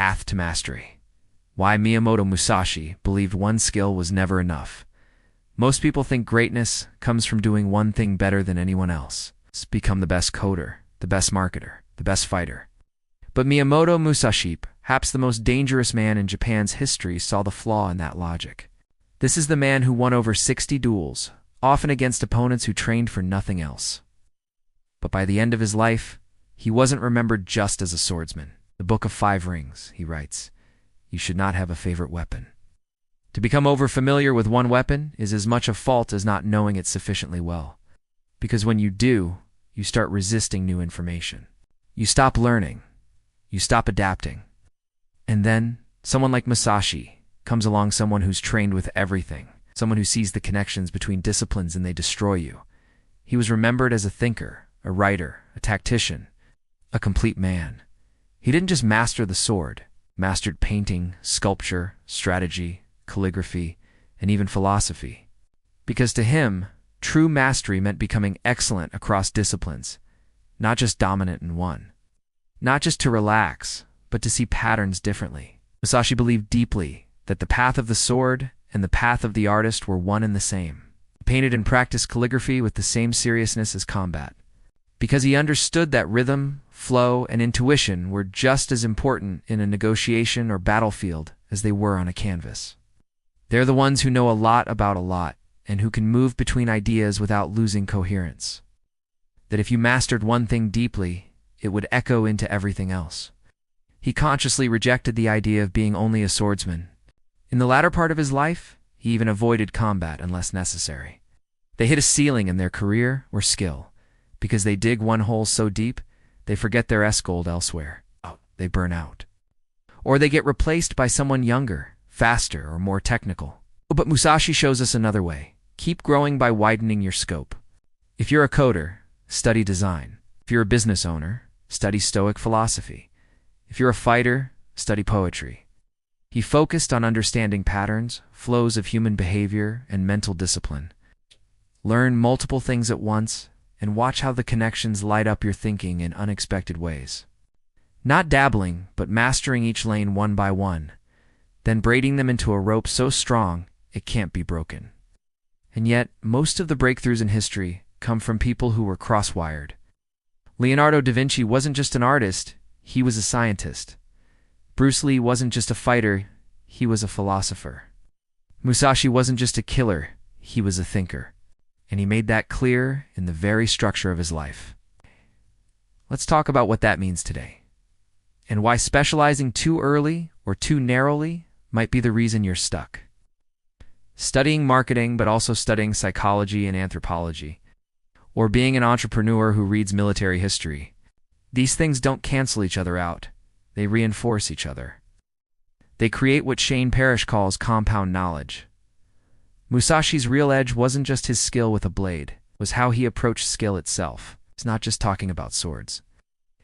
path to mastery. Why Miyamoto Musashi believed one skill was never enough. Most people think greatness comes from doing one thing better than anyone else. Become the best coder, the best marketer, the best fighter. But Miyamoto Musashi, perhaps the most dangerous man in Japan's history, saw the flaw in that logic. This is the man who won over 60 duels, often against opponents who trained for nothing else. But by the end of his life, he wasn't remembered just as a swordsman. The Book of Five Rings, he writes, "You should not have a favorite weapon." To become overfamiliar with one weapon is as much a fault as not knowing it sufficiently well. Because when you do, you start resisting new information. You stop learning. You stop adapting. And then, someone like Musashi comes along, someone who's trained with everything, someone who sees the connections between disciplines and they destroy you. He was remembered as a thinker, a writer, a tactician, a complete man. He didn't just master the sword, mastered painting, sculpture, strategy, calligraphy, and even philosophy. Because to him, true mastery meant becoming excellent across disciplines, not just dominant in one. Not just to relax, but to see patterns differently. Musashi believed deeply that the path of the sword and the path of the artist were one and the same. He painted and practiced calligraphy with the same seriousness as combat, because he understood that rhythm, flow, and intuition were just as important in a negotiation or battlefield as they were on a canvas. They're the ones who know a lot about a lot, and who can move between ideas without losing coherence. That if you mastered one thing deeply, it would echo into everything else. He consciously rejected the idea of being only a swordsman. In the latter part of his life, he even avoided combat unless necessary. They hit a ceiling in their career or skill, because they dig one hole so deep, they forget their S-gold elsewhere. They burn out. Or they get replaced by someone younger, faster, or more technical. But Musashi shows us another way. Keep growing by widening your scope. If you're a coder, study design. If you're a business owner, study Stoic philosophy. If you're a fighter, study poetry. He focused on understanding patterns, flows of human behavior, and mental discipline. Learn multiple things at once, and watch how the connections light up your thinking in unexpected ways. Not dabbling, but mastering each lane one by one, then braiding them into a rope so strong it can't be broken. And yet, most of the breakthroughs in history come from people who were cross-wired. Leonardo da Vinci wasn't just an artist, he was a scientist. Bruce Lee wasn't just a fighter, he was a philosopher. Musashi wasn't just a killer, he was a thinker. And he made that clear in the very structure of his life. Let's talk about what that means today, and why specializing too early or too narrowly might be the reason you're stuck. Studying marketing, but also studying psychology and anthropology, or being an entrepreneur who reads military history. These things don't cancel each other out. They reinforce each other. They create what Shane Parrish calls compound knowledge. Musashi's real edge wasn't just his skill with a blade, it was how he approached skill itself. He's not just talking about swords.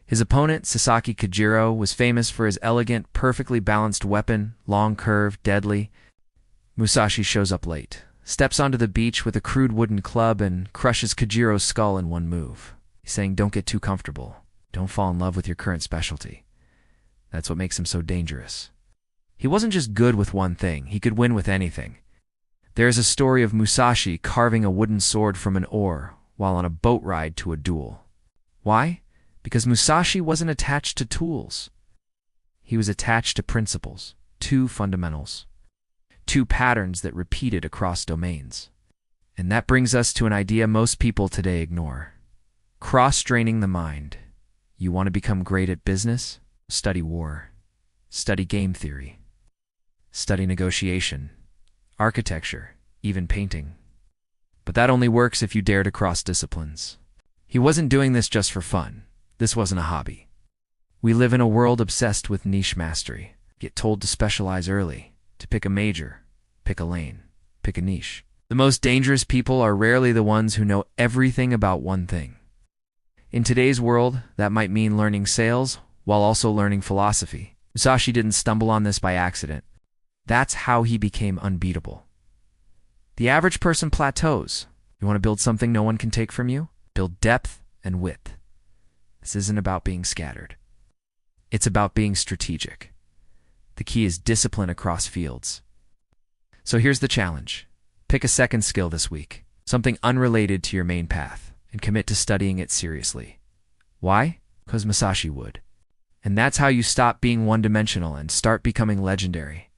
His opponent, Sasaki Kojiro, was famous for his elegant, perfectly balanced weapon, long curve, deadly. Musashi shows up late, steps onto the beach with a crude wooden club, and crushes Kojiro's skull in one move. He's saying, don't get too comfortable. Don't fall in love with your current specialty. That's what makes him so dangerous. He wasn't just good with one thing, he could win with anything. There is a story of Musashi carving a wooden sword from an oar while on a boat ride to a duel. Why? Because Musashi wasn't attached to tools. He was attached to principles, two fundamentals, two patterns that repeated across domains. And that brings us to an idea most people today ignore. Cross-training the mind. You want to become great at business? Study war. Study game theory. Study negotiation, architecture, even painting. But that only works if you dare to cross disciplines. He wasn't doing this just for fun. This wasn't a hobby. We live in a world obsessed with niche mastery. Get told to specialize early, to pick a major, pick a lane, pick a niche. The most dangerous people are rarely the ones who know everything about one thing. In today's world, that might mean learning sales while also learning philosophy. Musashi didn't stumble on this by accident. That's how he became unbeatable. The average person plateaus. You want to build something no one can take from you? Build depth and width. This isn't about being scattered. It's about being strategic. The key is discipline across fields. So here's the challenge. Pick a second skill this week, something unrelated to your main path, and commit to studying it seriously. Why? Because Musashi would. And that's how you stop being one-dimensional and start becoming legendary.